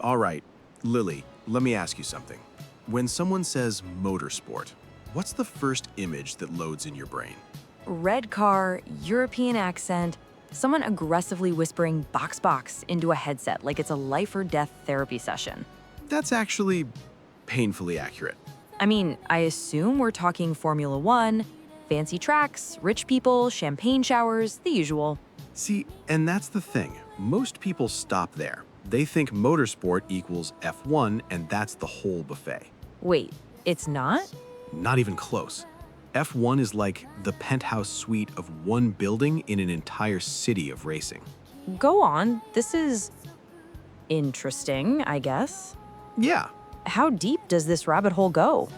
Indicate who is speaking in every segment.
Speaker 1: All right, Lily, let me ask you something. When someone says motorsport, what's the first image that loads in your brain?
Speaker 2: Red car, European accent, someone aggressively whispering box box into a headset like it's a life or death therapy session.
Speaker 1: That's actually painfully accurate.
Speaker 2: I mean, I assume we're talking Formula One, fancy tracks, rich people, champagne showers, the usual.
Speaker 1: See, and that's the thing. Most people stop there. They think motorsport equals F1, and that's the whole buffet.
Speaker 2: Wait, it's not?
Speaker 1: Not even close. F1 is like the penthouse suite of one building in an entire city of racing.
Speaker 2: Go on, this is interesting, I guess.
Speaker 1: Yeah,
Speaker 2: How deep does this rabbit hole go?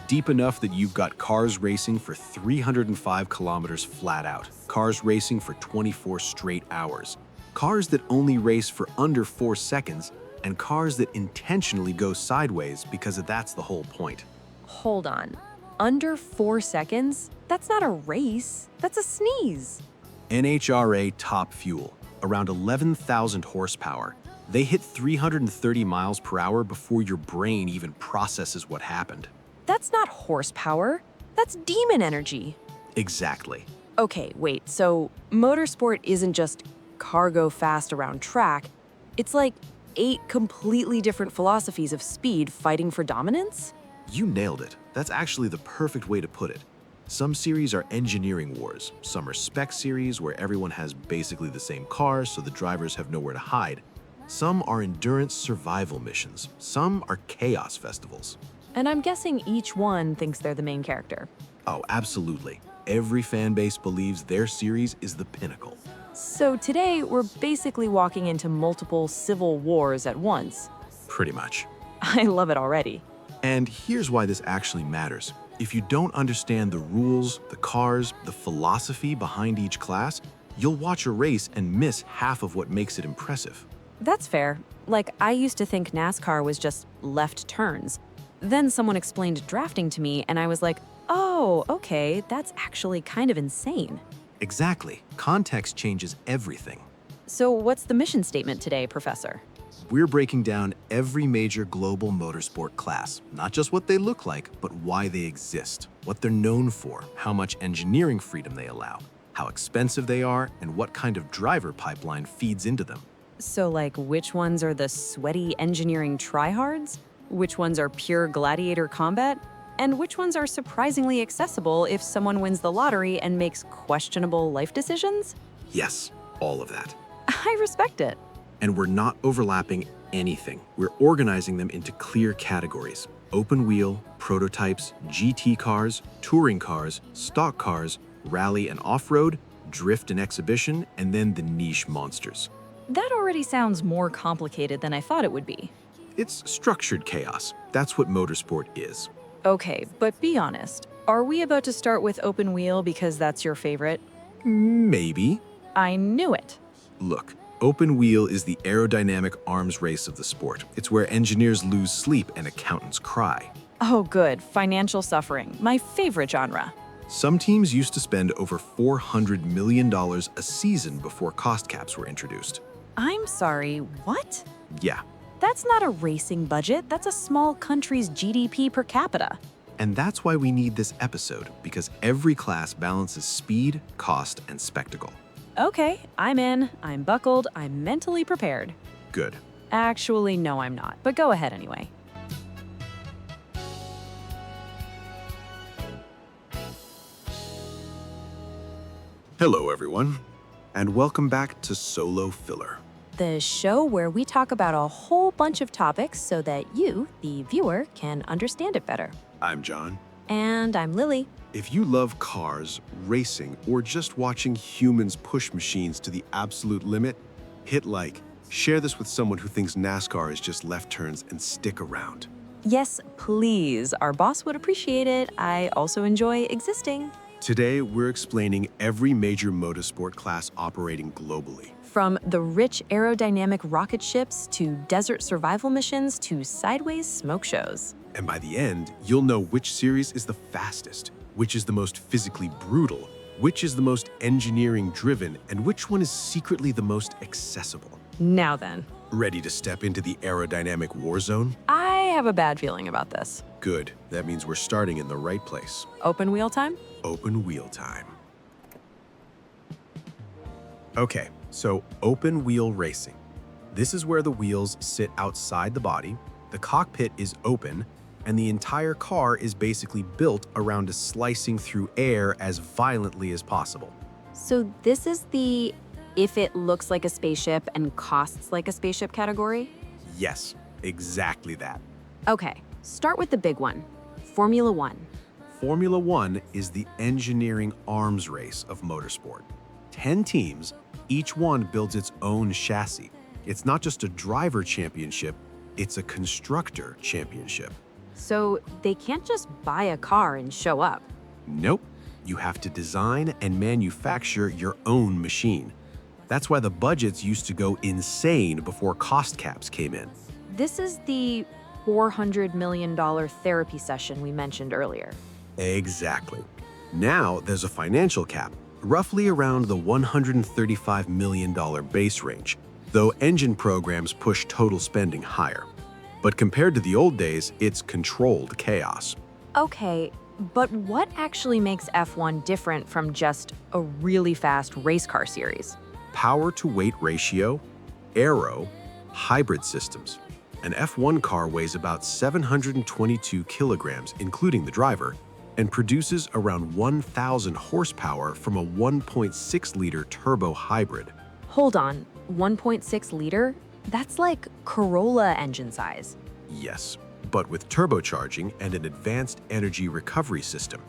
Speaker 1: deep enough that you've got cars racing for 305 kilometers flat out, cars racing for 24 straight hours, cars that only race for under 4 seconds, and cars that intentionally go sideways because that's the whole point.
Speaker 2: Hold on. Under 4 seconds? That's not a race. That's a sneeze.
Speaker 1: NHRA top fuel, around 11,000 horsepower. They hit 330 miles per hour before your brain even processes what happened.
Speaker 2: That's not horsepower. That's demon energy.
Speaker 1: Exactly.
Speaker 2: Okay, wait. So motorsport isn't just car go fast around track. It's like 8 completely different philosophies of speed fighting for dominance?
Speaker 1: You nailed it. That's actually the perfect way to put it. Some series are engineering wars. Some are spec series where everyone has basically the same car so the drivers have nowhere to hide. Some are endurance survival missions. Some are chaos festivals.
Speaker 2: And I'm guessing each one thinks they're the main character.
Speaker 1: Oh, absolutely. Every fan base believes their series is the pinnacle.
Speaker 2: So today, we're basically walking into multiple civil wars at once.
Speaker 1: Pretty much.
Speaker 2: I love it already.
Speaker 1: And here's why this actually matters. If you don't understand the rules, the cars, the philosophy behind each class, you'll watch a race and miss half of what makes it impressive.
Speaker 2: That's fair. Like, I used to think NASCAR was just left turns. Then someone explained drafting to me, and I was like, oh, okay, that's actually kind of insane.
Speaker 1: Exactly. Context changes everything.
Speaker 2: So what's the mission statement today, Professor?
Speaker 1: We're breaking down every major global motorsport class, not just what they look like, but why they exist, what they're known for, how much engineering freedom they allow, how expensive they are, and what kind of driver pipeline feeds into them.
Speaker 2: So, like, which ones are the sweaty engineering tryhards? Which ones are pure gladiator combat? And which ones are surprisingly accessible if someone wins the lottery and makes questionable life decisions?
Speaker 1: Yes, all of that.
Speaker 2: I respect it.
Speaker 1: And we're not overlapping anything. We're organizing them into clear categories: open wheel, prototypes, GT cars, touring cars, stock cars, rally and off-road, drift and exhibition, and then the niche monsters.
Speaker 2: That already sounds more complicated than I thought it would be.
Speaker 1: It's structured chaos. That's what motorsport is.
Speaker 2: Okay, but be honest. Are we about to start with open wheel because that's your favorite?
Speaker 1: Maybe.
Speaker 2: I knew it.
Speaker 1: Look, open wheel is the aerodynamic arms race of the sport. It's where engineers lose sleep and accountants cry.
Speaker 2: Oh, good. Financial suffering. My favorite genre.
Speaker 1: Some teams used to spend over $400 million a season before cost caps were introduced.
Speaker 2: I'm sorry, what?
Speaker 1: Yeah,
Speaker 2: That's not a racing budget. That's a small country's GDP per capita.
Speaker 1: and that's why we need this episode, because every class balances speed, cost, and spectacle.
Speaker 2: Okay, I'm in. I'm buckled. I'm mentally prepared.
Speaker 1: Good.
Speaker 2: Actually, no, I'm not. But go ahead anyway.
Speaker 1: Hello, everyone, and welcome back to Solo Filler.
Speaker 2: The show where we talk about a whole bunch of topics so that you, the viewer, can understand it better.
Speaker 1: I'm John.
Speaker 2: And I'm Lily.
Speaker 1: If you love cars, racing, or just watching humans push machines to the absolute limit, hit like. Share this with someone who thinks NASCAR is just left turns, and stick around.
Speaker 2: Yes, please. Our boss would appreciate it. I also enjoy existing.
Speaker 1: Today, we're explaining every major motorsport class operating globally.
Speaker 2: From the rich aerodynamic rocket ships to desert survival missions to sideways smoke shows.
Speaker 1: And by the end, you'll know which series is the fastest, which is the most physically brutal, which is the most engineering driven, and which one is secretly the most accessible.
Speaker 2: Now then,
Speaker 1: Ready to step into the aerodynamic war zone?
Speaker 2: I have a bad feeling about this.
Speaker 1: Good. That means we're starting in the right place.
Speaker 2: Open wheel time?
Speaker 1: Open wheel time. Okay, so open wheel racing. This is where the wheels sit outside the body, the cockpit is open, and the entire car is basically built around a slicing through air as violently as possible.
Speaker 2: So this is the if it looks like a spaceship and costs like a spaceship category?
Speaker 1: Yes, exactly that.
Speaker 2: Okay, start with the big one, Formula One.
Speaker 1: Formula One is the engineering arms race of motorsport. 10 teams, each one builds its own chassis. It's not just a driver championship, it's a constructor championship.
Speaker 2: So they can't just buy a car and show up.
Speaker 1: Nope. You have to design and manufacture your own machine. That's why the budgets used to go insane before cost caps came in.
Speaker 2: This is the $400 million therapy session we mentioned earlier.
Speaker 1: Exactly. Now there's a financial cap, roughly around the $135 million base range, though engine programs push total spending higher. But compared to the old days, it's controlled chaos.
Speaker 2: Okay, but what actually makes F1 different from just a really fast race car series?
Speaker 1: Power-to-weight ratio, aero, hybrid systems. An F1 car weighs about 722 kilograms, including the driver, and produces around 1,000 horsepower from a 1.6-liter turbo hybrid.
Speaker 2: Hold on, 1.6 liter? That's like Corolla engine size.
Speaker 1: Yes, but with turbocharging and an advanced energy recovery system.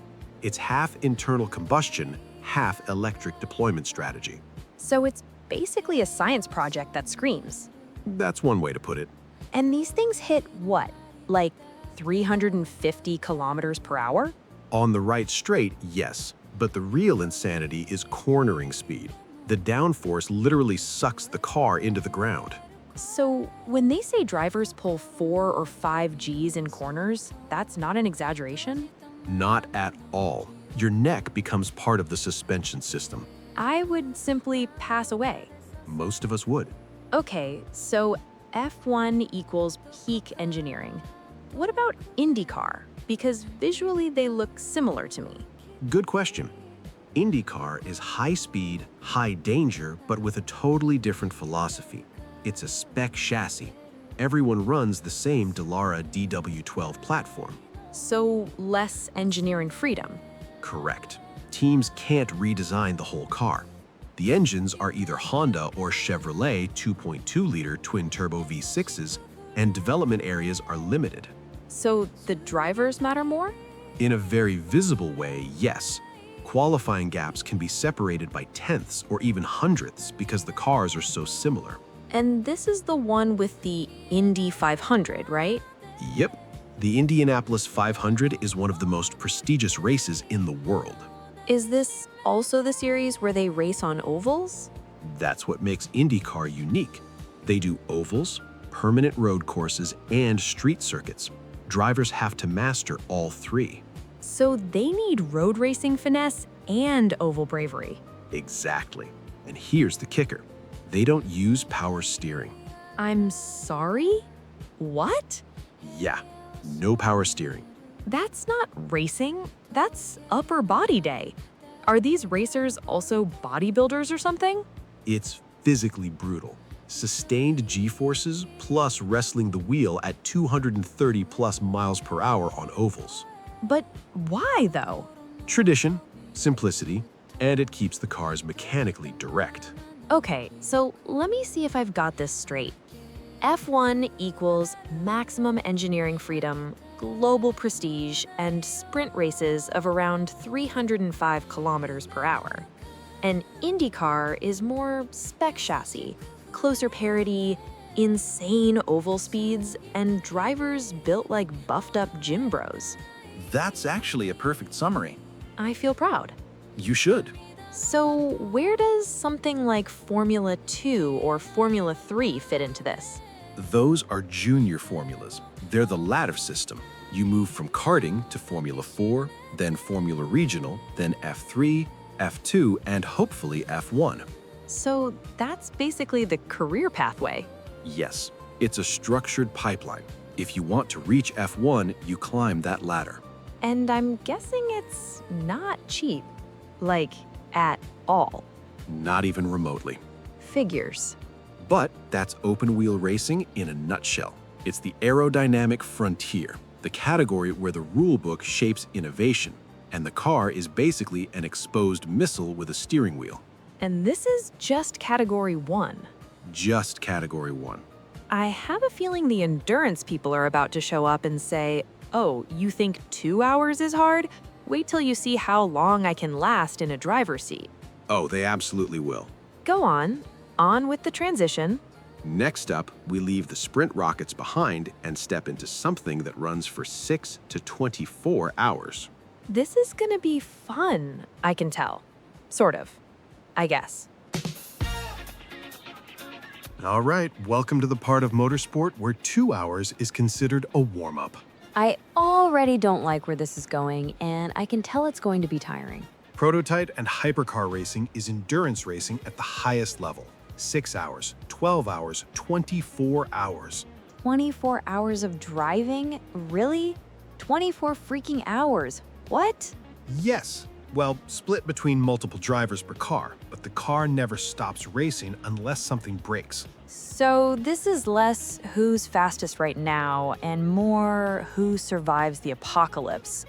Speaker 1: It's half internal combustion, half electric deployment strategy.
Speaker 2: So it's basically a science project that screams.
Speaker 1: That's one way to put it.
Speaker 2: And these things hit what? Like 350 kilometers per hour?
Speaker 1: On the right straight, yes, but the real insanity is cornering speed. The downforce literally sucks the car into the ground.
Speaker 2: So when they say drivers pull 4 or 5 Gs in corners, that's not an exaggeration?
Speaker 1: Not at all. Your neck becomes part of the suspension system.
Speaker 2: I would simply pass away.
Speaker 1: Most of us would.
Speaker 2: Okay, so F1 equals peak engineering. What about IndyCar? Because visually they look similar to me.
Speaker 1: Good question. IndyCar is high speed, high danger, but with a totally different philosophy. It's a spec chassis. Everyone runs the same Dallara DW12 platform.
Speaker 2: So less engineering freedom.
Speaker 1: Correct. Teams can't redesign the whole car. The engines are either Honda or Chevrolet 2.2-liter twin-turbo V6s, and development areas are limited.
Speaker 2: So the drivers matter more?
Speaker 1: In a very visible way, yes. Qualifying gaps can be separated by tenths or even hundredths because the cars are so similar.
Speaker 2: And this is the one with the Indy 500, right?
Speaker 1: Yep. The Indianapolis 500 is one of the most prestigious races in the world.
Speaker 2: Is this also the series where they race on ovals?
Speaker 1: That's what makes IndyCar unique. They do ovals, permanent road courses, and street circuits. Drivers have to master all three.
Speaker 2: So they need road racing finesse and oval bravery.
Speaker 1: Exactly. And here's the kicker. They don't use power steering.
Speaker 2: I'm sorry? What?
Speaker 1: Yeah, no power steering.
Speaker 2: That's not racing, that's upper body day. Are these racers also bodybuilders or something?
Speaker 1: It's physically brutal. Sustained G-forces plus wrestling the wheel at 230 plus miles per hour on ovals.
Speaker 2: But why though?
Speaker 1: Tradition, simplicity, and it keeps the cars mechanically direct.
Speaker 2: Okay, so let me see if I've got this straight. F1 equals maximum engineering freedom, global prestige, and sprint races of around 305 kilometers per hour. And IndyCar is more spec chassis, closer parity, insane oval speeds, and drivers built like buffed up gym bros.
Speaker 3: That's actually a perfect summary.
Speaker 2: I feel proud.
Speaker 1: You should.
Speaker 2: So where does something like Formula 2 or Formula 3 fit into this?
Speaker 1: Those are junior formulas. They're the ladder system. You move from karting to Formula 4, then Formula Regional, then F3, F2, and hopefully F1.
Speaker 2: So that's basically the career pathway.
Speaker 1: Yes, it's a structured pipeline. If you want to reach F1, you climb that ladder.
Speaker 2: And I'm guessing it's not cheap. Like, at all.
Speaker 1: Not even remotely.
Speaker 2: Figures.
Speaker 1: But that's open-wheel racing in a nutshell. It's the aerodynamic frontier, the category where the rulebook shapes innovation, and the car is basically an exposed missile with a steering wheel.
Speaker 2: And this is just Category 1.
Speaker 1: Just Category 1.
Speaker 2: I have a feeling the endurance people are about to show up and say, "Oh, you think 2 hours is hard? Wait till you see how long I can last in a driver's seat."
Speaker 1: Oh, they absolutely will.
Speaker 2: Go on. On with the transition.
Speaker 1: Next up, we leave the sprint rockets behind and step into something that runs for 6 to 24 hours.
Speaker 2: This is gonna be fun, I can tell. Sort of. I guess.
Speaker 1: All right, welcome to the part of motorsport where 2 hours is considered a warm-up.
Speaker 4: I already don't like where this is going, and I can tell it's going to be tiring.
Speaker 5: Prototype and hypercar racing is endurance racing at the highest level. 6 hours, 12 hours, 24 hours.
Speaker 4: 24 hours of driving? Really? 24 freaking hours. What?
Speaker 5: Yes, well, split between multiple drivers per car, but the car never stops racing unless something breaks.
Speaker 2: So this is less who's fastest right now and more who survives the apocalypse.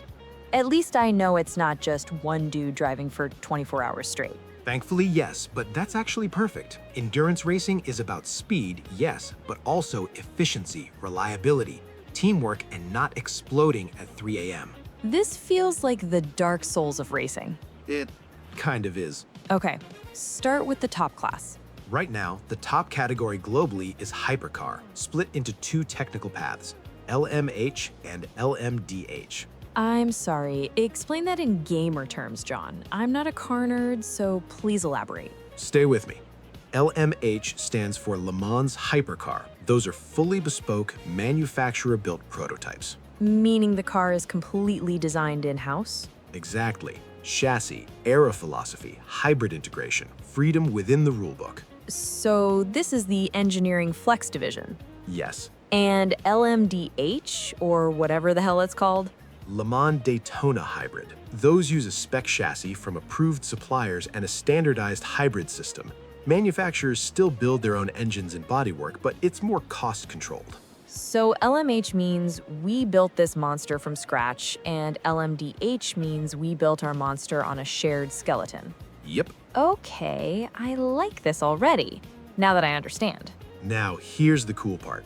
Speaker 2: At least I know it's not just one dude driving for 24 hours straight.
Speaker 6: Thankfully, yes, but that's actually perfect. Endurance racing is about speed, yes, but also efficiency, reliability, teamwork, and not exploding at 3 a.m.
Speaker 2: This feels like the Dark Souls of racing.
Speaker 6: It kind of is.
Speaker 2: Okay, start with the top class.
Speaker 6: Right now, the top category globally is Hypercar, split into 2 technical paths, LMH and LMDH.
Speaker 2: I'm sorry, explain that in gamer terms, John. I'm not a car nerd, so please elaborate.
Speaker 6: Stay with me. LMH stands for Le Mans Hypercar. Those are fully bespoke, manufacturer-built prototypes.
Speaker 2: Meaning the car is completely designed in-house?
Speaker 6: Exactly. Chassis, aero philosophy, hybrid integration, freedom within the rulebook.
Speaker 2: So this is the engineering flex division.
Speaker 6: Yes.
Speaker 2: And LMDH, or whatever the hell it's called?
Speaker 6: Le Mans Daytona Hybrid. Those use a spec chassis from approved suppliers and a standardized hybrid system. Manufacturers still build their own engines and bodywork, but it's more cost-controlled.
Speaker 2: So LMH means we built this monster from scratch, and LMDH means we built our monster on a shared skeleton.
Speaker 6: Yep.
Speaker 2: Okay, I like this already, now that I understand.
Speaker 6: Now, here's the cool part.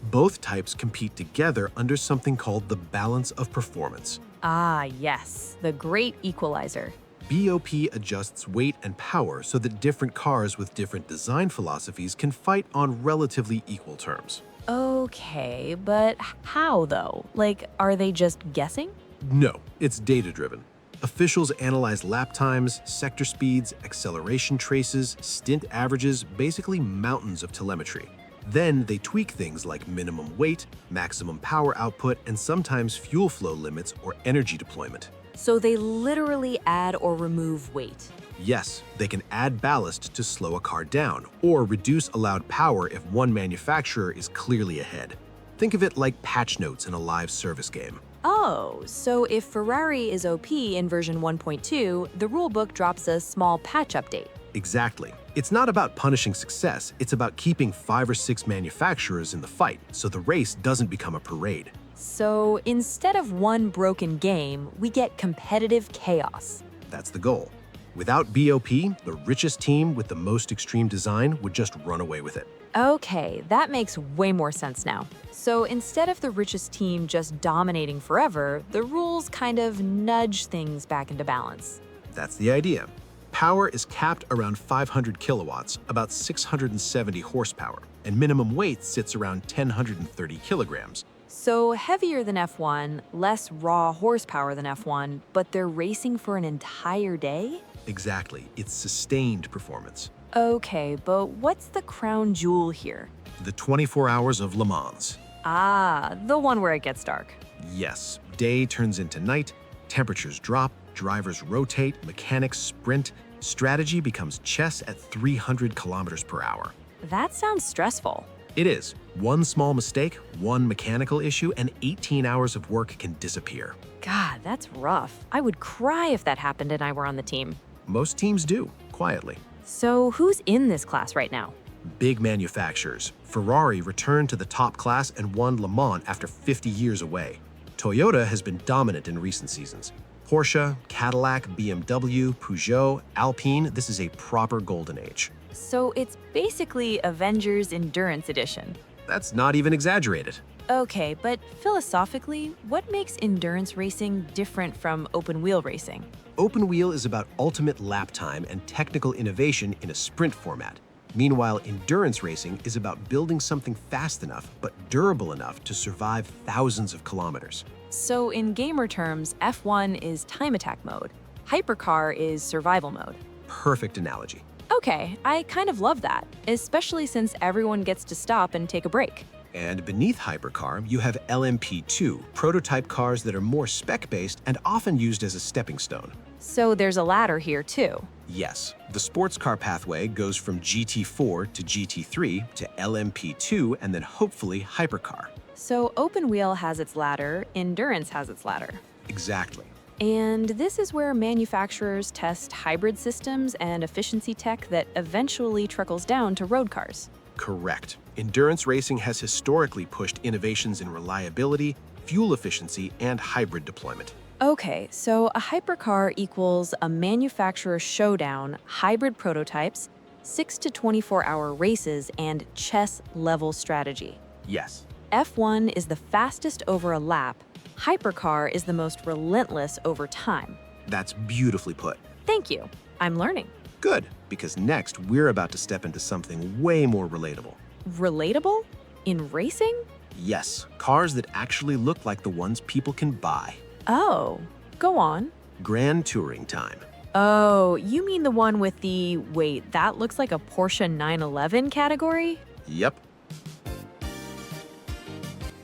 Speaker 6: Both types compete together under something called the balance of performance.
Speaker 2: Ah, yes, the great equalizer.
Speaker 6: BOP adjusts weight and power so that different cars with different design philosophies can fight on relatively equal terms.
Speaker 2: Okay, but how though? Like, are they just guessing?
Speaker 6: No, it's data-driven. Officials analyze lap times, sector speeds, acceleration traces, stint averages, basically mountains of telemetry. Then they tweak things like minimum weight, maximum power output, and sometimes fuel flow limits or energy deployment.
Speaker 2: So they literally add or remove weight.
Speaker 6: Yes, they can add ballast to slow a car down or reduce allowed power if one manufacturer is clearly ahead. Think of it like patch notes in a live service game.
Speaker 2: Oh, so if Ferrari is OP in version 1.2, the rulebook drops a small patch update.
Speaker 6: Exactly. It's not about punishing success, it's about keeping 5 or 6 manufacturers in the fight so the race doesn't become a parade.
Speaker 2: So instead of one broken game, we get competitive chaos.
Speaker 6: That's the goal. Without BOP, the richest team with the most extreme design would just run away with it.
Speaker 2: Okay, that makes way more sense now. So instead of the richest team just dominating forever, the rules kind of nudge things back into balance.
Speaker 6: That's the idea. Power is capped around 500 kilowatts, about 670 horsepower, and minimum weight sits around 1,030 kilograms.
Speaker 2: So heavier than F1, less raw horsepower than F1, but they're racing for an entire day?
Speaker 6: Exactly, it's sustained performance.
Speaker 2: Okay, but what's the crown jewel here?
Speaker 6: The 24 hours of Le Mans.
Speaker 2: Ah, the one where it gets dark.
Speaker 6: Yes, day turns into night, temperatures drop, drivers rotate, mechanics sprint, strategy becomes chess at 300 kilometers per hour.
Speaker 2: That sounds stressful.
Speaker 6: It is. One small mistake, one mechanical issue, and 18 hours of work can disappear.
Speaker 2: God, that's rough. I would cry if that happened and I were on the team.
Speaker 6: Most teams do, quietly.
Speaker 2: So who's in this class right now?
Speaker 6: Big manufacturers. Ferrari returned to the top class and won Le Mans after 50 years away. Toyota has been dominant in recent seasons. Porsche, Cadillac, BMW, Peugeot, Alpine, this is a proper golden age.
Speaker 2: So it's basically Avengers Endurance Edition.
Speaker 6: That's not even exaggerated.
Speaker 2: Okay, but philosophically, what makes endurance racing different from open wheel racing?
Speaker 6: Open wheel is about ultimate lap time and technical innovation in a sprint format. Meanwhile, endurance racing is about building something fast enough but durable enough to survive thousands of kilometers.
Speaker 2: So in gamer terms, F1 is time attack mode. Hypercar is survival mode.
Speaker 6: Perfect analogy.
Speaker 2: Okay, I kind of love that, especially since everyone gets to stop and take a break.
Speaker 6: And beneath Hypercar, you have LMP2, prototype cars that are more spec-based and often used as a stepping stone.
Speaker 2: So there's a ladder here too.
Speaker 6: Yes, the sports car pathway goes from GT4 to GT3 to LMP2 and then hopefully Hypercar.
Speaker 2: So open wheel has its ladder, endurance has its ladder.
Speaker 6: Exactly.
Speaker 2: And this is where manufacturers test hybrid systems and efficiency tech that eventually trickles down to road cars.
Speaker 6: Correct. Endurance racing has historically pushed innovations in reliability, fuel efficiency, and hybrid deployment.
Speaker 2: Okay, so a hypercar equals a manufacturer showdown, hybrid prototypes, 6 to 24-hour races, and chess-level strategy.
Speaker 6: Yes.
Speaker 2: F1 is the fastest over a lap. Hypercar is the most relentless over time.
Speaker 6: That's beautifully put.
Speaker 2: Thank you. I'm learning.
Speaker 6: Good, because next we're about to step into something way more relatable.
Speaker 2: Relatable? In racing?
Speaker 6: Yes, cars that actually look like the ones people can buy.
Speaker 2: Oh, go on.
Speaker 6: Grand Touring time.
Speaker 2: Oh, you mean the one with the, wait, that looks like a Porsche 911 category?
Speaker 6: Yep.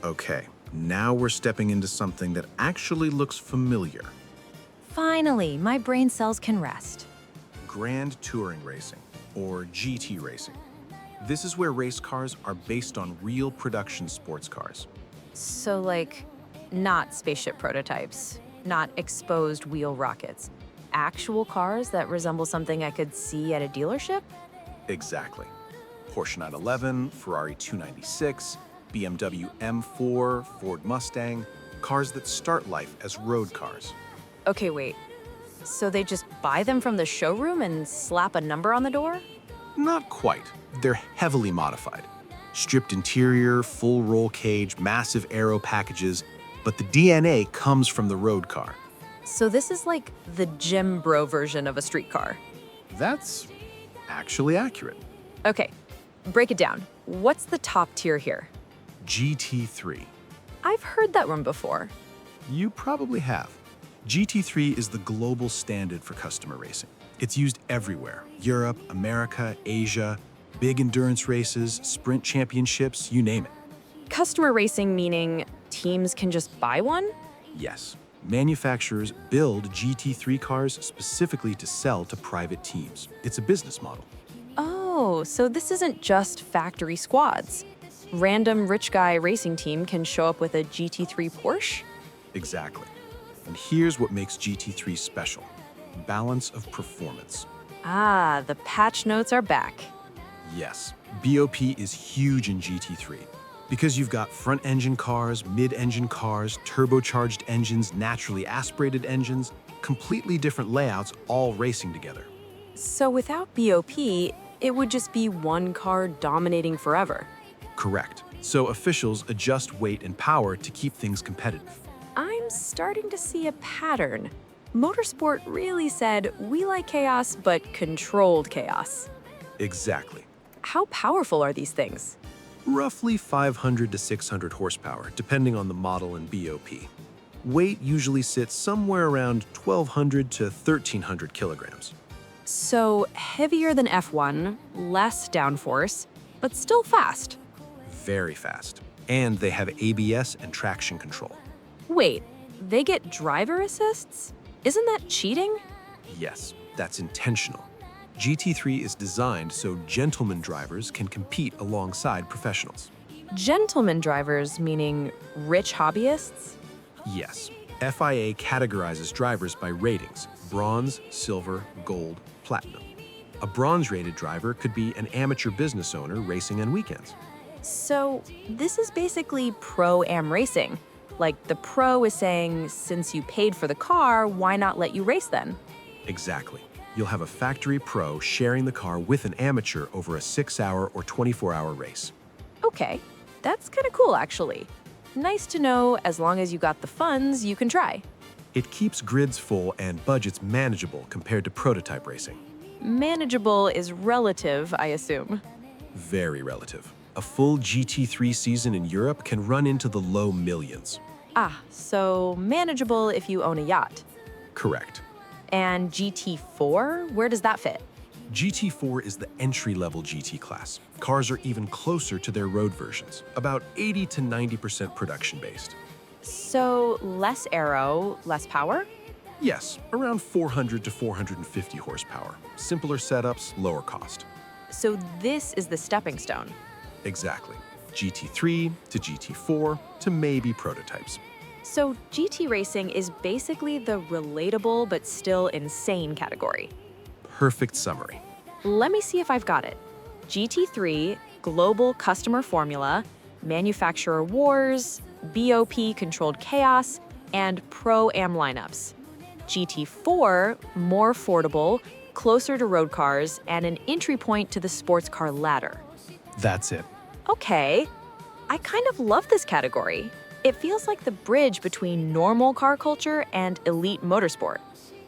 Speaker 1: Okay, now we're stepping into something that actually looks familiar.
Speaker 4: Finally, my brain cells can rest.
Speaker 1: Grand Touring Racing, or GT Racing. This is where race cars are based on real production sports cars.
Speaker 2: So, like, not spaceship prototypes, not exposed wheel rockets, actual cars that resemble something I could see at a dealership?
Speaker 1: Exactly. Porsche 911, Ferrari 296, BMW M4, Ford Mustang, cars that start life as road cars.
Speaker 2: Okay, wait. So they just buy them from the showroom and slap a number on the door?
Speaker 1: Not quite. They're heavily modified. Stripped interior, full roll cage, massive aero packages, but the DNA comes from the road car.
Speaker 2: So this is like the gym bro version of a street car.
Speaker 1: That's actually accurate.
Speaker 2: Okay, break it down. What's the top tier here?
Speaker 1: GT3.
Speaker 2: I've heard that one before.
Speaker 1: You probably have. GT3 is the global standard for customer racing. It's used everywhere: Europe, America, Asia, big endurance races, sprint championships, you name it.
Speaker 2: Customer racing meaning teams can just buy one?
Speaker 1: Yes, manufacturers build GT3 cars specifically to sell to private teams. It's a business model.
Speaker 2: Oh, so this isn't just factory squads. Random rich guy racing team can show up with a GT3 Porsche?
Speaker 1: Exactly. And here's what makes GT3 special: balance of performance.
Speaker 2: Ah, the patch notes are back.
Speaker 1: Yes, BOP is huge in GT3 because you've got front-engine cars, mid-engine cars, turbocharged engines, naturally aspirated engines, completely different layouts all racing together.
Speaker 2: So without BOP, it would just be one car dominating forever.
Speaker 1: Correct. So officials adjust weight and power to keep things competitive.
Speaker 2: I'm starting to see a pattern. Motorsport really said, we like chaos, but controlled chaos.
Speaker 1: Exactly.
Speaker 2: How powerful are these things?
Speaker 1: Roughly 500 to 600 horsepower, depending on the model and BOP. Weight usually sits somewhere around 1,200 to 1,300 kilograms.
Speaker 2: So heavier than F1, less downforce, but still fast.
Speaker 1: Very fast. And they have ABS and traction control.
Speaker 2: Wait, they get driver assists? Isn't that cheating?
Speaker 1: Yes, that's intentional. GT3 is designed so gentleman drivers can compete alongside professionals.
Speaker 2: Gentleman drivers, meaning rich hobbyists?
Speaker 1: Yes, FIA categorizes drivers by ratings: bronze, silver, gold, platinum. A bronze-rated driver could be an amateur business owner racing on weekends.
Speaker 2: So, this is basically pro-am racing. Like, the pro is saying, since you paid for the car, why not let you race then?
Speaker 1: Exactly. You'll have a factory pro sharing the car with an amateur over a 6-hour or 24-hour race.
Speaker 2: Okay, that's kind of cool, actually. Nice to know, as long as you got the funds, you can try.
Speaker 1: It keeps grids full and budgets manageable compared to prototype racing.
Speaker 2: Manageable is relative, I assume.
Speaker 1: Very relative. A full GT3 season in Europe can run into the low millions.
Speaker 2: Ah, so manageable if you own a yacht.
Speaker 1: Correct.
Speaker 2: And GT4, where does that fit?
Speaker 1: GT4 is the entry-level GT class. Cars are even closer to their road versions, about 80 to 90% production-based.
Speaker 2: So less aero, less power?
Speaker 1: Yes, around 400 to 450 horsepower. Simpler setups, lower cost.
Speaker 2: So this is the stepping stone.
Speaker 1: Exactly. GT3 to GT4 to maybe prototypes.
Speaker 2: So GT racing is basically the relatable but still insane category.
Speaker 1: Perfect summary.
Speaker 2: Let me see if I've got it. GT3, global customer formula, manufacturer wars, BOP controlled chaos, and pro-am lineups. GT4, more affordable, closer to road cars, and an entry point to the sports car ladder.
Speaker 5: That's it.
Speaker 2: Okay, I kind of love this category. It feels like the bridge between normal car culture and elite motorsport.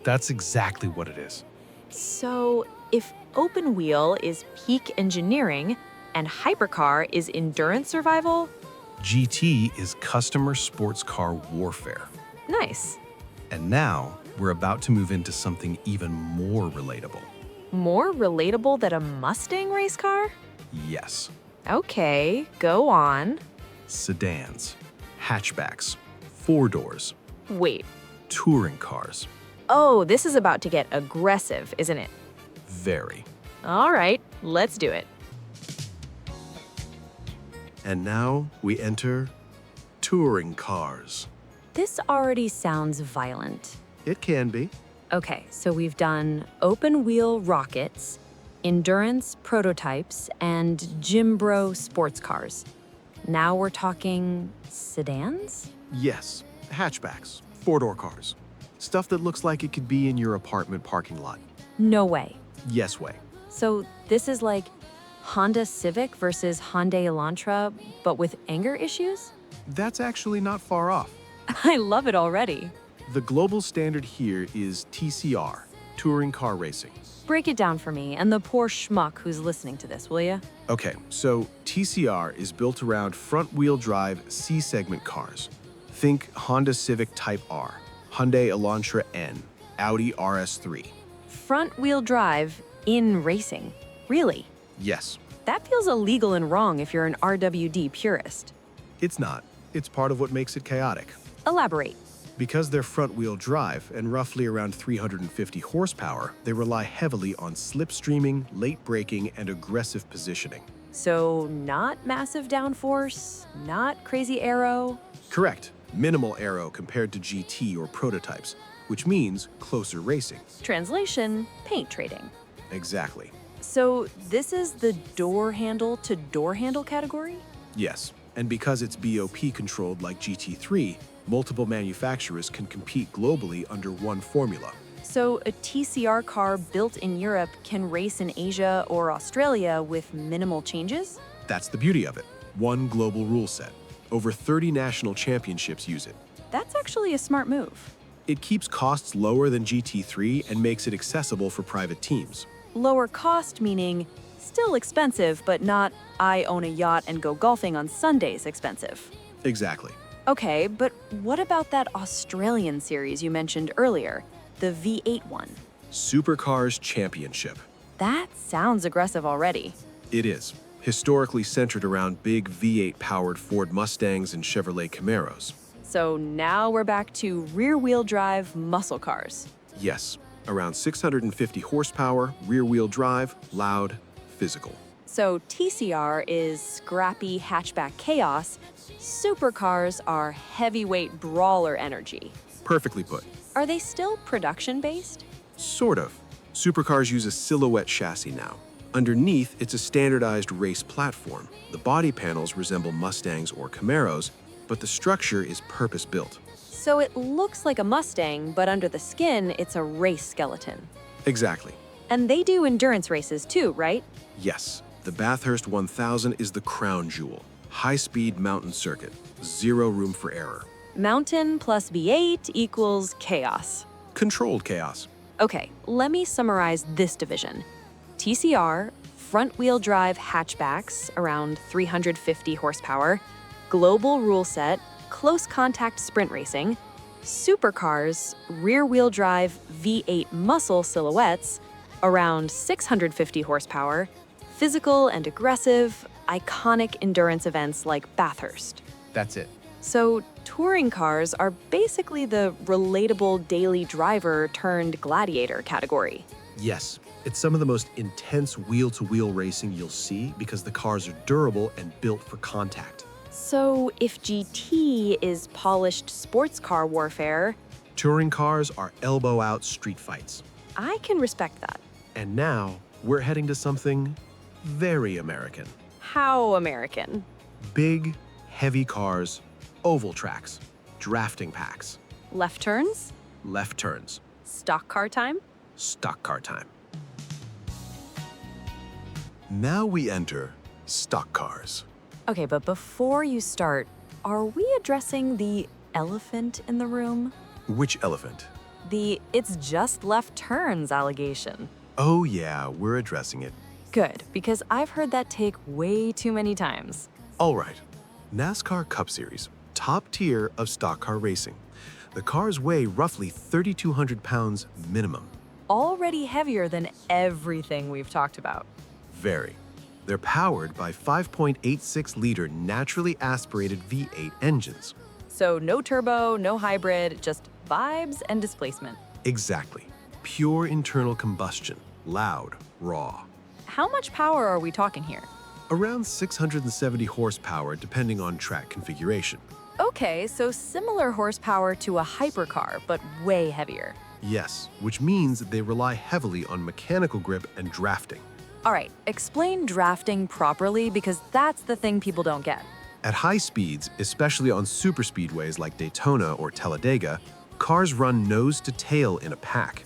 Speaker 5: That's exactly what it is.
Speaker 2: So, if open wheel is peak engineering and hypercar is endurance survival,
Speaker 1: GT is customer sports car warfare.
Speaker 2: nice.
Speaker 1: And now, we're about to move into something even more relatable.
Speaker 2: More relatable than a Mustang race car?
Speaker 1: Yes,
Speaker 2: Okay, go on.
Speaker 1: sedans, hatchbacks, four-doors,
Speaker 2: Wait.
Speaker 1: touring cars.
Speaker 2: Oh, this is about to get aggressive, isn't it?
Speaker 1: Very.
Speaker 2: All right, let's do it.
Speaker 1: And now we enter touring cars.
Speaker 2: This already sounds violent.
Speaker 1: It can be.
Speaker 2: Okay, so we've done open wheel rockets, endurance prototypes, and gym bro sports cars. Now we're talking sedans?
Speaker 1: Yes, hatchbacks, four-door cars. Stuff that looks like it could be in your apartment parking lot.
Speaker 2: No way.
Speaker 1: Yes way.
Speaker 2: So this is like Honda Civic versus Hyundai Elantra, but with anger issues?
Speaker 1: That's actually not far off.
Speaker 2: I love it already.
Speaker 1: The global standard here is TCR, touring car racing.
Speaker 2: Break it down for me and the poor schmuck who's listening to this, will ya?
Speaker 1: Okay, so TCR is built around front-wheel drive C-segment cars. Think Honda Civic Type R, Hyundai Elantra N, Audi RS3.
Speaker 2: Front-wheel drive in racing. Really?
Speaker 1: Yes,
Speaker 2: That feels illegal and wrong if you're an RWD purist.
Speaker 1: it's not. It's part of what makes it chaotic.
Speaker 2: Elaborate.
Speaker 1: Because they're front-wheel drive and roughly around 350 horsepower, they rely heavily on slipstreaming, late braking, and aggressive positioning.
Speaker 2: So not massive downforce, not crazy aero.
Speaker 1: Correct. Minimal aero compared to GT or prototypes, which means closer racing.
Speaker 2: Translation, paint trading.
Speaker 1: Exactly.
Speaker 2: So this is the door handle to door handle category?
Speaker 1: Yes, and because it's BOP controlled like GT3, multiple manufacturers can compete globally under one formula.
Speaker 2: So a TCR car built in Europe can race in Asia or Australia with minimal changes?
Speaker 1: That's the beauty of it. One global rule set. Over 30 national championships use it.
Speaker 2: That's actually a smart move.
Speaker 1: It keeps costs lower than GT3 and makes it accessible for private teams.
Speaker 2: Lower cost meaning still expensive, but not I own a yacht and go golfing on Sundays expensive.
Speaker 1: Exactly.
Speaker 2: Okay, but what about that Australian series you mentioned earlier, the V8 one?
Speaker 1: Supercars Championship.
Speaker 2: That sounds aggressive already.
Speaker 1: It is. Historically centered around big V8-powered Ford Mustangs and Chevrolet Camaros.
Speaker 2: So now we're back to rear-wheel drive muscle cars.
Speaker 1: Yes,
Speaker 6: Around 650 horsepower, rear-wheel drive, loud, physical.
Speaker 2: So TCR is scrappy hatchback chaos. Supercars are heavyweight brawler energy.
Speaker 6: Perfectly put.
Speaker 2: Are they still production-based?
Speaker 6: Sort of. Supercars use a silhouette chassis now. Underneath, it's a standardized race platform. The body panels resemble Mustangs or Camaros, but the structure is purpose-built.
Speaker 2: So it looks like a Mustang, but under the skin, it's a race skeleton.
Speaker 6: Exactly.
Speaker 2: And they do endurance races too, right?
Speaker 6: Yes, the Bathurst 1000 is the crown jewel. High-speed mountain circuit. Zero room for error.
Speaker 2: Mountain plus V8 equals chaos.
Speaker 6: Controlled chaos.
Speaker 2: Okay, let me summarize this division. TCR, front-wheel drive hatchbacks, around 350 horsepower, global rule set, close contact sprint racing, supercars, rear-wheel drive V8 muscle silhouettes, around 650 horsepower, physical and aggressive, iconic endurance events like Bathurst.
Speaker 3: That's it.
Speaker 2: So touring cars are basically the relatable daily driver turned gladiator category.
Speaker 6: Yes, it's some of the most intense wheel-to-wheel racing you'll see because the cars are durable and built for contact.
Speaker 2: So if GT is polished sports car warfare,
Speaker 6: Touring cars are elbow-out street fights.
Speaker 2: I can respect that.
Speaker 6: And now, we're heading to something very American.
Speaker 2: How American?
Speaker 6: Big, heavy cars, oval tracks, drafting packs,
Speaker 2: Left turns?
Speaker 6: left turns,
Speaker 2: Stock car time?
Speaker 6: stock car time.
Speaker 5: Now we enter stock cars.
Speaker 2: Okay, but before you start, are we addressing the elephant in the room?
Speaker 5: Which elephant?
Speaker 2: The "it's just left turns" allegation.
Speaker 5: Oh yeah, we're addressing it.
Speaker 2: Good, because I've heard that take way too many times.
Speaker 5: All right. NASCAR Cup Series, top tier of stock car racing. The cars weigh roughly 3,200 pounds minimum.
Speaker 2: Already heavier than everything we've talked about.
Speaker 5: Very. They're powered by 5.86-liter naturally aspirated V8 engines.
Speaker 2: So no turbo, no hybrid, just vibes and displacement.
Speaker 5: Exactly. Pure internal combustion, loud, raw.
Speaker 2: How much power are we talking here?
Speaker 5: Around 670 horsepower depending on track configuration.
Speaker 2: Okay, so similar horsepower to a hypercar, but way heavier.
Speaker 5: Yes, which means they rely heavily on mechanical grip and drafting.
Speaker 2: All right, explain drafting properly because that's the thing people don't get.
Speaker 5: At high speeds, especially on superspeedways like Daytona or Talladega, cars run nose to tail in a pack.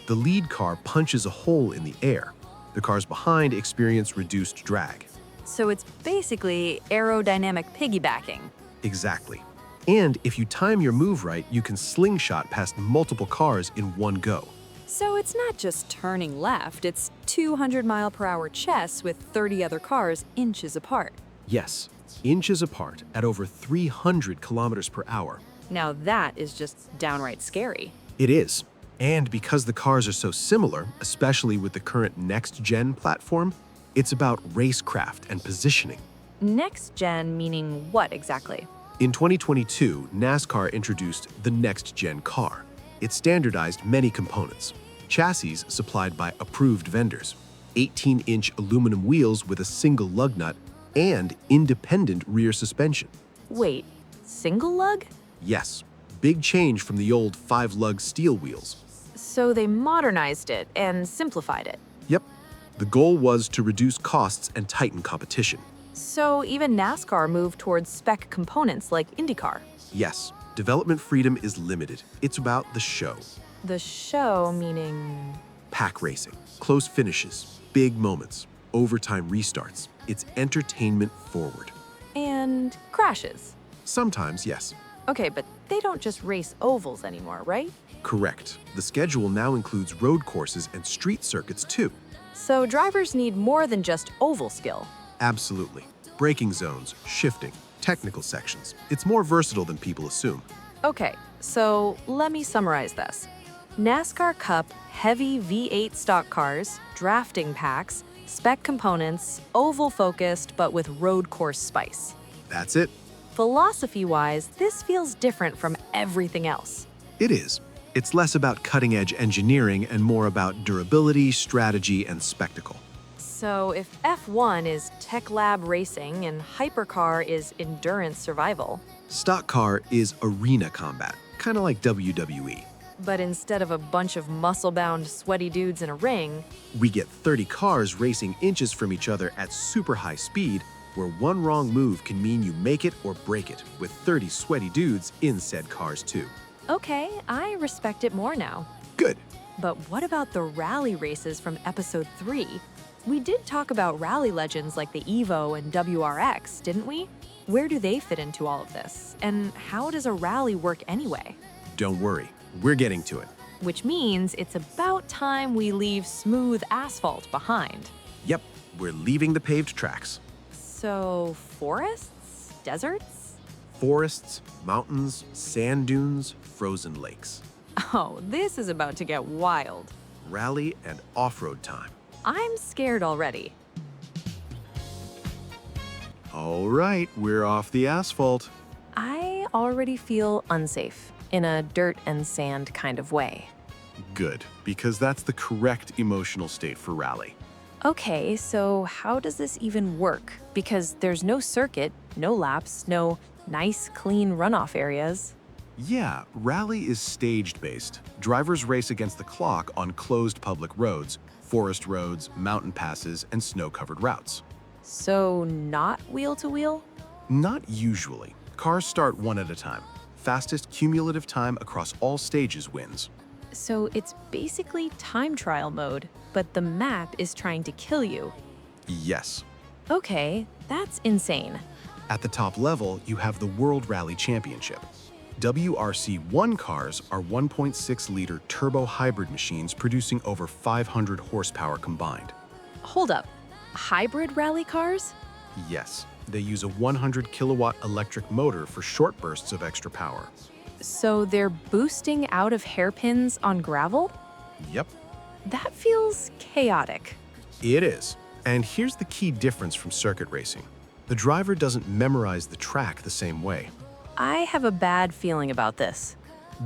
Speaker 5: The lead car punches a hole in the air. The cars behind experience reduced drag.
Speaker 2: So it's basically aerodynamic piggybacking.
Speaker 5: Exactly. And if you time your move right, you can slingshot past multiple cars in one go.
Speaker 2: So it's not just turning left, it's 200-mile-per-hour chess with 30 other cars inches apart.
Speaker 5: Yes, inches apart at over 300 kilometers per hour.
Speaker 2: Now that is just downright scary.
Speaker 5: It is. And because the cars are so similar, especially with the current next-gen platform, it's about racecraft and positioning.
Speaker 2: Next gen meaning what exactly?
Speaker 5: In 2022, NASCAR introduced the next-gen car. It standardized many components. Chassis supplied by approved vendors, 18-inch aluminum wheels with a single lug nut, and independent rear suspension.
Speaker 2: Wait, single lug?
Speaker 5: Yes, big change from the old 5-lug steel wheels.
Speaker 2: So they modernized it and simplified it.
Speaker 5: Yep. The goal was to reduce costs and tighten competition.
Speaker 2: So even NASCAR moved towards spec components like IndyCar.
Speaker 5: Yes, development freedom is limited. It's about the show.
Speaker 2: The show meaning...
Speaker 5: Pack racing, close finishes, big moments, overtime restarts. It's entertainment forward.
Speaker 2: and crashes.
Speaker 5: Sometimes, yes.
Speaker 2: Okay, but they don't just race ovals anymore, right?
Speaker 5: Correct. The schedule now includes road courses and street circuits too.
Speaker 2: So drivers need more than just oval skill.
Speaker 5: Absolutely. Braking zones, shifting, technical sections. It's more versatile than people assume.
Speaker 2: Okay, so let me summarize this. NASCAR Cup heavy V8 stock cars, drafting packs, spec components, oval-focused but with road course spice.
Speaker 5: That's it.
Speaker 2: Philosophy-wise, this feels different from everything else.
Speaker 5: It is. It's less about cutting-edge engineering and more about durability, strategy, and spectacle.
Speaker 7: So if F1 is tech lab racing and hypercar is endurance survival,
Speaker 5: Stock car is arena combat, kind of like WWE.
Speaker 7: but instead of a bunch of muscle-bound, sweaty dudes in a ring,
Speaker 5: We get 30 cars racing inches from each other at super high speed, where one wrong move can mean you make it or break it, with 30 sweaty dudes in said cars too.
Speaker 7: okay, I respect it more now.
Speaker 5: Good.
Speaker 7: But what about the rally races from episode 3? We did talk about rally legends like the Evo and WRX, didn't we? Where do they fit into all of this? And how does a rally work anyway?
Speaker 5: Don't worry, we're getting to it.
Speaker 7: Which means it's about time we leave smooth asphalt behind.
Speaker 5: Yep, we're leaving the paved tracks.
Speaker 7: So, forests? Deserts?
Speaker 5: Forests, mountains, sand dunes, frozen lakes.
Speaker 7: Oh, this is about to get wild.
Speaker 5: Rally and off-road time.
Speaker 7: I'm scared already.
Speaker 5: All right, we're off the asphalt.
Speaker 7: I already feel unsafe in a dirt and sand kind of way.
Speaker 5: Good, because that's the correct emotional state for rally.
Speaker 7: Okay, so how does this even work? Because there's no circuit, no laps, no nice, clean runoff areas.
Speaker 5: Yeah, rally is stage-based. Drivers race against the clock on closed public roads, forest roads, mountain passes, and snow-covered routes.
Speaker 7: So, not wheel to wheel?
Speaker 5: Not usually. Cars start one at a time. Fastest cumulative time across all stages wins.
Speaker 7: So, it's basically time trial mode, but the map is trying to kill you.
Speaker 5: Yes.
Speaker 7: Okay, that's insane.
Speaker 5: At the top level, you have the World Rally Championship. WRC1 cars are 1.6-liter turbo hybrid machines producing over 500 horsepower combined.
Speaker 7: Hold up, hybrid rally cars?
Speaker 5: Yes, they use a 100-kilowatt electric motor for short bursts of extra power.
Speaker 7: So they're boosting out of hairpins on gravel?
Speaker 5: Yep,
Speaker 7: That feels chaotic.
Speaker 5: it is. And here's the key difference from circuit racing. The driver doesn't memorize the track the same way.
Speaker 7: I have a bad feeling about this.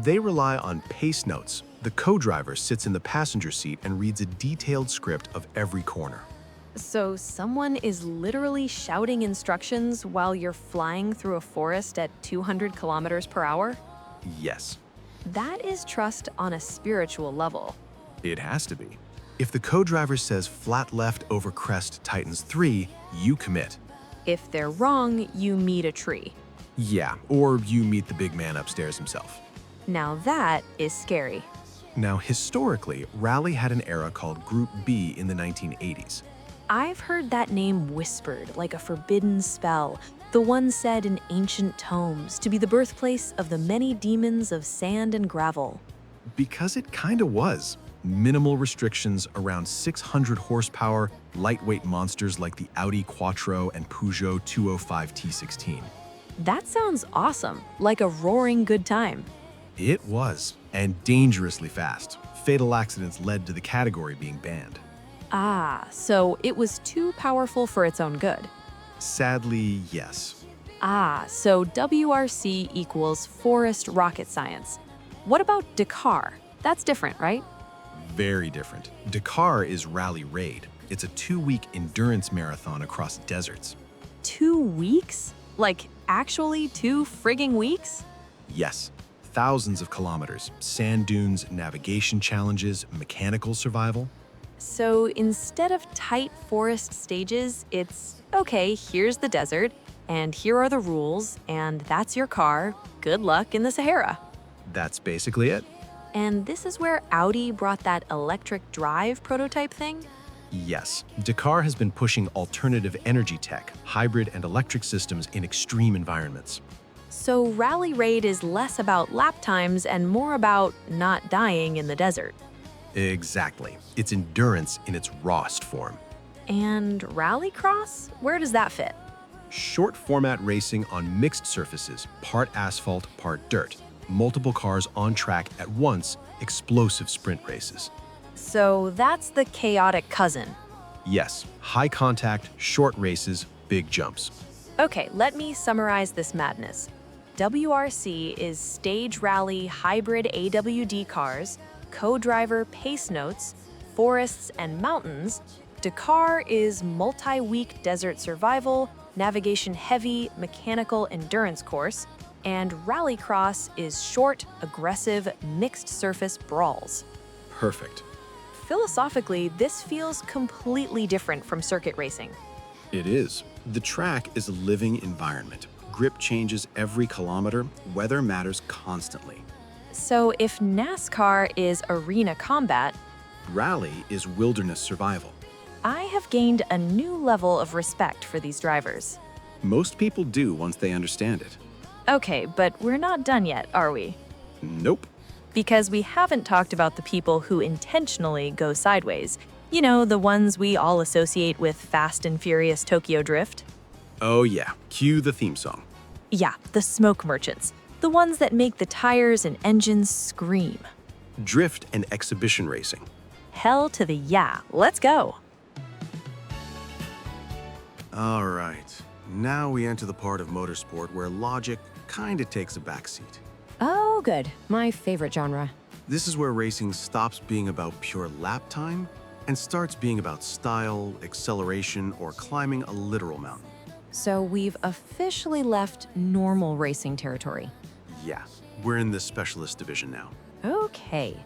Speaker 5: They rely on pace notes. The co-driver sits in the passenger seat and reads a detailed script of every corner.
Speaker 7: So someone is literally shouting instructions while you're flying through a forest at 200 kilometers per hour?
Speaker 5: Yes,
Speaker 7: That is trust on a spiritual level.
Speaker 5: it has to be. If the co-driver says flat left over crest tightens 3, you commit.
Speaker 7: If they're wrong, you meet a tree.
Speaker 5: Yeah, or you meet the big man upstairs himself.
Speaker 7: Now that is scary.
Speaker 5: Now, historically, rally had an era called Group B in the 1980s.
Speaker 7: I've heard that name whispered like a forbidden spell, the one said in ancient tomes to be the birthplace of the many demons of sand and gravel.
Speaker 5: Because it kinda was. Minimal restrictions, around 600 horsepower, lightweight monsters like the Audi Quattro and Peugeot 205 T16.
Speaker 7: That sounds awesome, like a roaring good time.
Speaker 5: It was, and dangerously fast. Fatal accidents led to the category being banned.
Speaker 7: Ah, so it was too powerful for its own good.
Speaker 5: Sadly, yes.
Speaker 7: Ah, so WRC equals forest rocket science. What about Dakar? That's different, right?
Speaker 5: Very different. Dakar is Rally Raid. It's a 2-week endurance marathon across deserts.
Speaker 7: 2 weeks? Like, actually 2 frigging weeks?
Speaker 5: Yes, thousands of kilometers, sand dunes, navigation challenges, mechanical survival.
Speaker 7: So instead of tight forest stages, it's okay, here's the desert, and here are the rules, and that's your car. Good luck in the Sahara.
Speaker 5: That's basically it.
Speaker 7: And this is where Audi brought that electric drive prototype thing?
Speaker 5: Yes, Dakar has been pushing alternative energy tech, hybrid and electric systems in extreme environments.
Speaker 7: So Rally Raid is less about lap times and more about not dying in the desert.
Speaker 5: Exactly. It's endurance in its rawest form.
Speaker 7: And Rallycross? Where does that fit?
Speaker 5: Short format racing on mixed surfaces, part asphalt, part dirt. Multiple cars on track at once, explosive sprint races.
Speaker 7: So that's the chaotic cousin.
Speaker 5: Yes, high contact, short races, big jumps.
Speaker 7: Okay, let me summarize this madness. WRC is stage rally hybrid AWD cars, co-driver pace notes, forests and mountains. Dakar is multi-week desert survival, navigation-heavy mechanical endurance course, and Rallycross is short, aggressive, mixed-surface brawls.
Speaker 1: Perfect.
Speaker 7: Philosophically, this feels completely different from circuit racing.
Speaker 1: It is. The track is a living environment. Grip changes every kilometer, weather matters constantly.
Speaker 7: So if NASCAR is arena combat,
Speaker 1: Rally is wilderness survival.
Speaker 7: I have gained a new level of respect for these drivers.
Speaker 1: Most people do once they understand it.
Speaker 7: Okay, but we're not done yet, are we?
Speaker 1: Nope.
Speaker 7: Because we haven't talked about the people who intentionally go sideways. You know, the ones we all associate with Fast and Furious Tokyo Drift.
Speaker 1: Oh yeah, cue the theme song.
Speaker 7: Yeah, the smoke merchants. The ones that make the tires and engines scream.
Speaker 1: Drift and exhibition racing.
Speaker 7: Hell to the yeah, let's go.
Speaker 1: All right, now we enter the part of motorsport where logic kinda takes a backseat.
Speaker 2: Oh, good. My favorite genre.
Speaker 1: This is where racing stops being about pure lap time and starts being about style, acceleration, or climbing a literal mountain.
Speaker 2: So we've officially left normal racing territory.
Speaker 1: Yeah, we're in the specialist division now.
Speaker 2: Okay.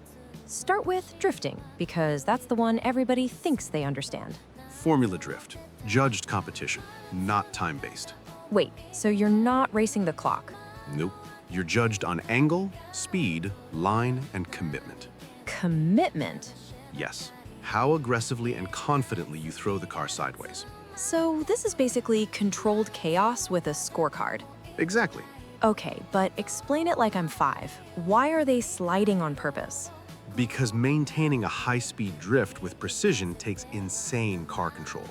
Speaker 2: Start with drifting, because that's the one everybody thinks they understand.
Speaker 1: Formula Drift, judged competition, not time-based.
Speaker 2: Wait, so you're not racing the clock?
Speaker 1: Nope. You're judged on angle, speed, line, and commitment.
Speaker 2: Commitment?
Speaker 1: Yes. How aggressively and confidently you throw the car sideways.
Speaker 2: So this is basically controlled chaos with a scorecard.
Speaker 1: Exactly.
Speaker 2: Okay, but explain it like I'm 5. Why are they sliding on purpose?
Speaker 1: Because maintaining a high-speed drift with precision takes insane car control.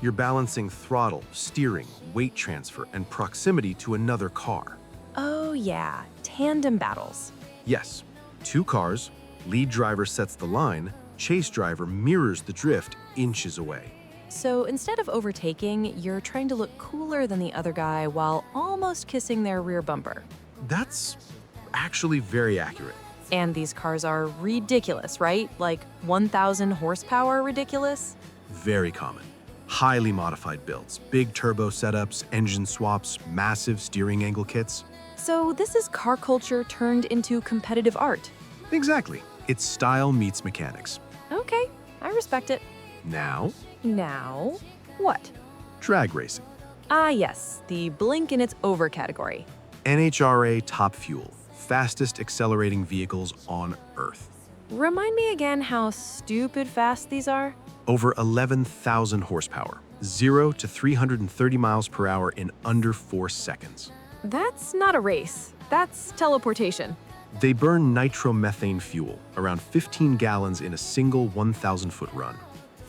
Speaker 1: You're balancing throttle, steering, weight transfer, and proximity to another car.
Speaker 2: Oh yeah, tandem battles.
Speaker 1: Yes, 2 cars, lead driver sets the line, chase driver mirrors the drift inches away.
Speaker 2: So instead of overtaking, you're trying to look cooler than the other guy while almost kissing their rear bumper.
Speaker 1: That's actually very accurate.
Speaker 2: And these cars are ridiculous, right? Like 1,000 horsepower ridiculous?
Speaker 1: Very common. Highly modified builds, big turbo setups, engine swaps, massive steering angle kits.
Speaker 2: So this is car culture turned into competitive art.
Speaker 1: Exactly. It's style meets mechanics.
Speaker 2: Okay, I respect it.
Speaker 1: Now,
Speaker 2: Now, what?
Speaker 1: drag racing.
Speaker 2: Ah yes, the blink in its over category.
Speaker 1: NHRA Top Fuel, fastest accelerating vehicles on Earth.
Speaker 2: Remind me again how stupid fast these are?
Speaker 1: Over 11,000 horsepower, 0 to 330 miles per hour in under 4 seconds.
Speaker 2: That's not a race. That's teleportation.
Speaker 1: They burn nitromethane fuel, around 15 gallons in a single 1,000-foot run.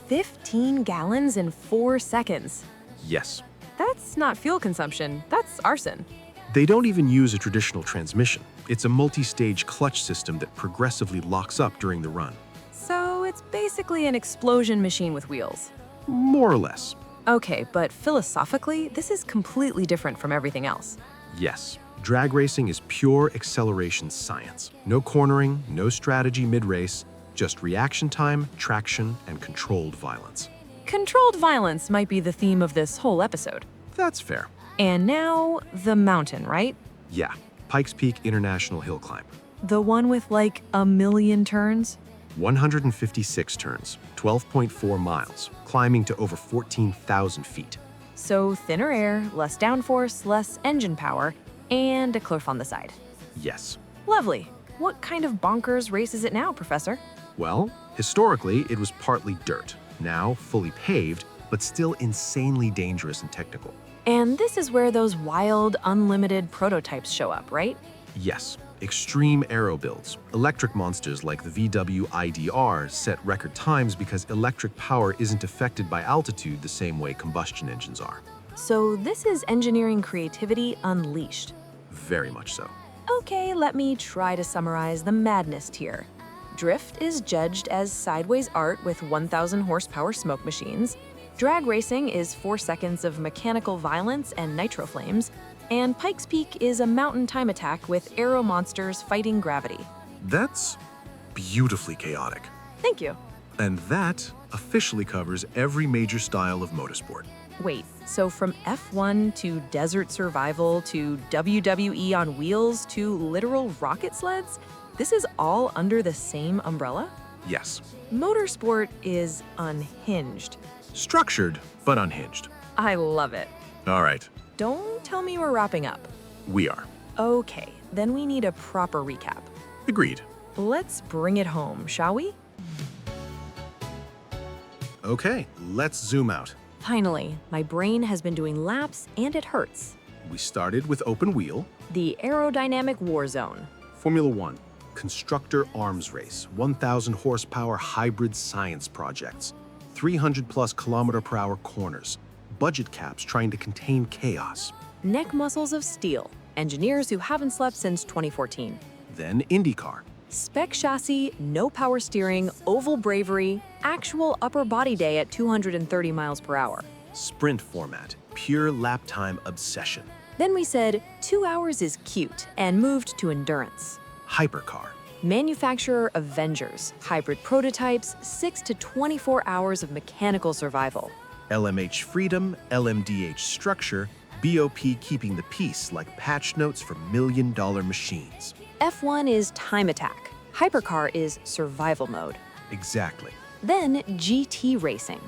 Speaker 2: 15 gallons in 4 seconds.
Speaker 1: Yes.
Speaker 2: That's not fuel consumption, that's arson.
Speaker 1: They don't even use a traditional transmission. It's a multi-stage clutch system that progressively locks up during the run.
Speaker 2: So it's basically an explosion machine with wheels.
Speaker 1: More or less.
Speaker 2: Okay, but philosophically, this is completely different from everything else.
Speaker 1: Yes. Drag racing is pure acceleration science. No cornering, no strategy mid-race, just reaction time, traction, and controlled violence.
Speaker 2: Controlled violence might be the theme of this whole episode.
Speaker 1: That's fair.
Speaker 2: And now, the mountain, right?
Speaker 1: Yeah. Pikes Peak International Hill Climb.
Speaker 2: The one with like a million turns?
Speaker 1: 156 turns, 12.4 miles, climbing to over 14,000 feet.
Speaker 2: So thinner air, less downforce, less engine power, and a cliff on the side.
Speaker 1: Yes.
Speaker 2: Lovely. What kind of bonkers race is it now, Professor?
Speaker 1: Well, historically, it was partly dirt, now fully paved, but still insanely dangerous and technical.
Speaker 2: And this is where those wild, unlimited prototypes show up, right?
Speaker 1: Yes, extreme aero builds. Electric monsters like the VW IDR set record times because electric power isn't affected by altitude the same way combustion engines are.
Speaker 2: So this is engineering creativity unleashed.
Speaker 1: Very much so.
Speaker 2: Okay, let me try to summarize the madness here. Drift is judged as sideways art with 1,000 horsepower smoke machines. Drag racing is 4 seconds of mechanical violence and nitro flames.
Speaker 7: And Pikes Peak is a mountain time attack with aero monsters fighting gravity.
Speaker 6: That's beautifully chaotic.
Speaker 7: Thank you.
Speaker 6: And that officially covers every major style of motorsport.
Speaker 7: Wait, so from F1 to desert survival to WWE on wheels to literal rocket sleds, this is all under the same umbrella?
Speaker 6: Yes.
Speaker 7: Motorsport is unhinged.
Speaker 6: Structured, but unhinged.
Speaker 7: I love it.
Speaker 6: All right,
Speaker 7: Don't tell me we're wrapping up.
Speaker 6: we are.
Speaker 7: Okay, then we need a proper recap.
Speaker 6: Agreed.
Speaker 7: Let's bring it home, shall we?
Speaker 6: Okay, let's zoom out.
Speaker 7: Finally, my brain has been doing laps and it hurts.
Speaker 6: We started with open wheel,
Speaker 7: The aerodynamic war zone.
Speaker 6: Formula One, constructor arms race, 1,000 horsepower hybrid science projects, 300 plus km/h corners, budget caps trying to contain chaos.
Speaker 7: Neck muscles of steel. Engineers who haven't slept since 2014.
Speaker 6: Then IndyCar,
Speaker 7: Spec chassis, no power steering, oval bravery, actual upper body day at 230 miles per hour.
Speaker 6: sprint format, pure lap time obsession.
Speaker 7: Then we said 2 hours is cute and moved to endurance.
Speaker 6: Hypercar,
Speaker 7: Manufacturer Avengers, hybrid prototypes, 6 to 24 hours of mechanical survival.
Speaker 6: LMH freedom, LMDH structure, BOP keeping the peace like patch notes for million-dollar machines.
Speaker 7: F1 is time attack. Hypercar is survival mode.
Speaker 6: Exactly.
Speaker 7: Then GT racing.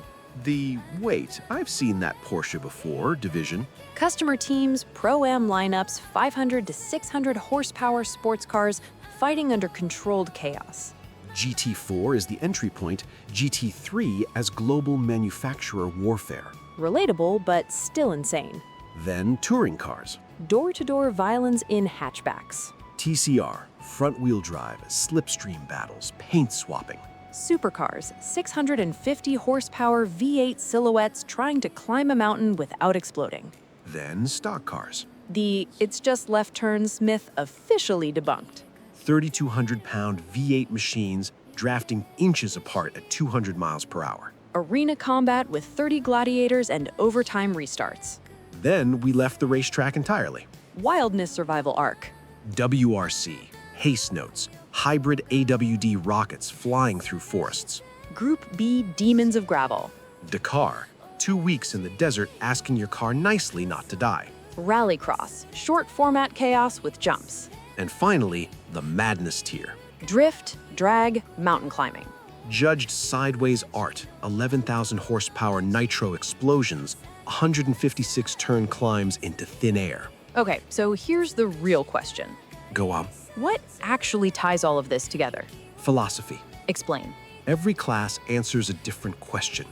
Speaker 6: The wait, I've seen that Porsche before division.
Speaker 7: Customer teams, Pro-Am lineups, 500 to 600 horsepower sports cars fighting under controlled chaos.
Speaker 6: GT4 is the entry point, GT3 as global manufacturer warfare.
Speaker 7: Relatable, but still insane.
Speaker 6: Then touring cars.
Speaker 7: Door-to-door violence in hatchbacks.
Speaker 6: TCR, front-wheel drive, slipstream battles, paint swapping.
Speaker 7: Supercars, 650 horsepower V8 silhouettes trying to climb a mountain without exploding.
Speaker 6: Then stock cars.
Speaker 7: The "it's just left turns" myth officially debunked.
Speaker 6: 3,200-pound V8 machines drafting inches apart at 200 miles per hour.
Speaker 7: Arena combat with 30 gladiators and overtime restarts.
Speaker 6: Then we left the racetrack entirely.
Speaker 7: Wildness survival arc.
Speaker 6: WRC, haste notes, hybrid AWD rockets flying through forests.
Speaker 7: Group B demons of gravel.
Speaker 6: Dakar, 2 weeks in the desert asking your car nicely not to die.
Speaker 7: Rallycross, short format chaos with jumps.
Speaker 6: And finally, the madness tier.
Speaker 7: Drift, drag, mountain climbing.
Speaker 6: Judged sideways art, 11,000 horsepower nitro explosions, 156 turn climbs into thin air.
Speaker 7: Okay, so here's the real question.
Speaker 6: Go on.
Speaker 7: What actually ties all of this together?
Speaker 6: Philosophy.
Speaker 7: Explain.
Speaker 6: Every class answers a different question.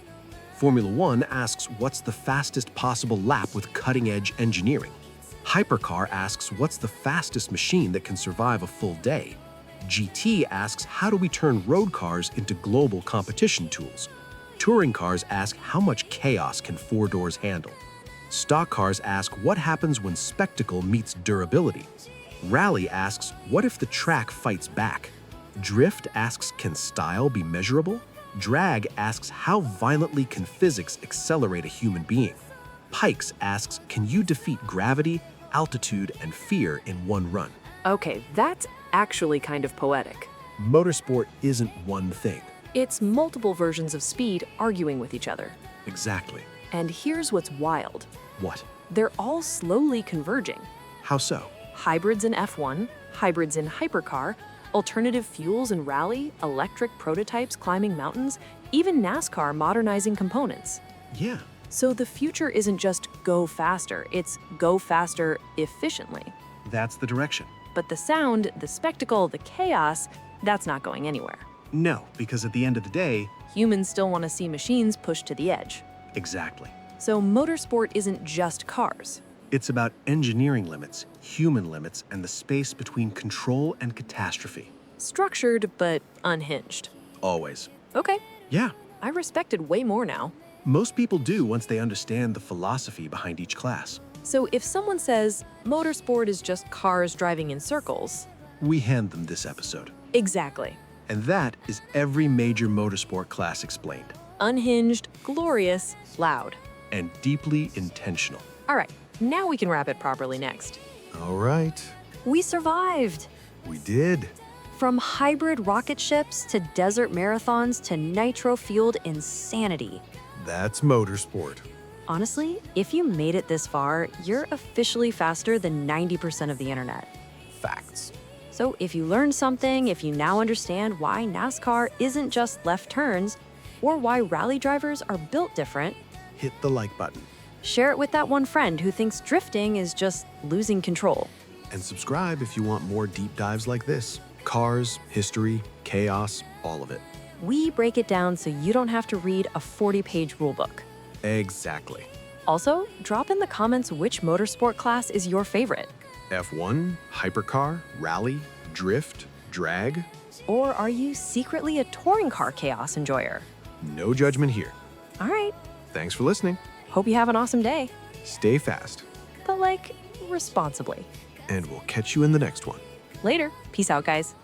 Speaker 6: Formula One asks what's the fastest possible lap with cutting-edge engineering. Hypercar asks what's the fastest machine that can survive a full day. GT asks how do we turn road cars into global competition tools. Touring cars ask how much chaos can four doors handle. Stock cars ask what happens when spectacle meets durability. Rally asks what if the track fights back. Drift asks can style be measurable? Drag asks how violently can physics accelerate a human being? Pikes asks can you defeat gravity, altitude, and fear in one run?
Speaker 7: Okay, that's actually kind of poetic.
Speaker 6: Motorsport isn't one thing.
Speaker 7: It's multiple versions of speed arguing with each other.
Speaker 6: Exactly.
Speaker 7: And here's what's wild.
Speaker 6: What?
Speaker 7: They're all slowly converging.
Speaker 6: How so?
Speaker 7: Hybrids in F1, hybrids in hypercar, alternative fuels in rally, electric prototypes climbing mountains, even NASCAR modernizing components.
Speaker 6: Yeah.
Speaker 7: So the future isn't just go faster, it's go faster efficiently.
Speaker 6: That's the direction.
Speaker 7: But the sound, the spectacle, the chaos, that's not going anywhere.
Speaker 6: No, because at the end of the day,
Speaker 7: Humans still want to see machines pushed to the edge.
Speaker 6: exactly.
Speaker 7: So motorsport isn't just cars.
Speaker 6: It's about engineering limits, human limits, and the space between control and catastrophe.
Speaker 7: Structured, but unhinged.
Speaker 6: Always.
Speaker 7: Okay,
Speaker 6: Yeah.
Speaker 7: I respect it way more now.
Speaker 6: Most people do once they understand the philosophy behind each class.
Speaker 7: So if someone says motorsport is just cars driving in circles,
Speaker 6: We hand them this episode.
Speaker 7: exactly.
Speaker 6: And that is every major motorsport class explained.
Speaker 7: Unhinged, glorious, loud.
Speaker 6: And deeply intentional.
Speaker 7: All right, Now we can wrap it properly next.
Speaker 6: All right,
Speaker 7: We survived!
Speaker 6: we did.
Speaker 7: From hybrid rocket ships to desert marathons to nitro-fueled insanity.
Speaker 6: That's motorsport.
Speaker 2: Honestly, if you made it this far, you're officially faster than 90% of the internet.
Speaker 6: Facts.
Speaker 2: So if you learned something, if you now understand why NASCAR isn't just left turns, or why rally drivers are built different,
Speaker 6: Hit the like button
Speaker 2: share it with that one friend who thinks drifting is just losing control.
Speaker 6: and subscribe if you want more deep dives like this. Cars, history, chaos, all of it.
Speaker 2: We break it down so you don't have to read a 40-page rulebook.
Speaker 6: Exactly.
Speaker 2: Also, drop in the comments which motorsport class is your favorite.
Speaker 6: F1, hypercar, rally, drift, drag.
Speaker 2: Or are you secretly a touring car chaos enjoyer?
Speaker 6: No judgment here.
Speaker 2: All right,
Speaker 6: Thanks for listening.
Speaker 2: hope you have an awesome day,
Speaker 6: Stay fast,
Speaker 2: but like responsibly.
Speaker 6: and we'll catch you in the next one.
Speaker 2: Later. Peace out, guys.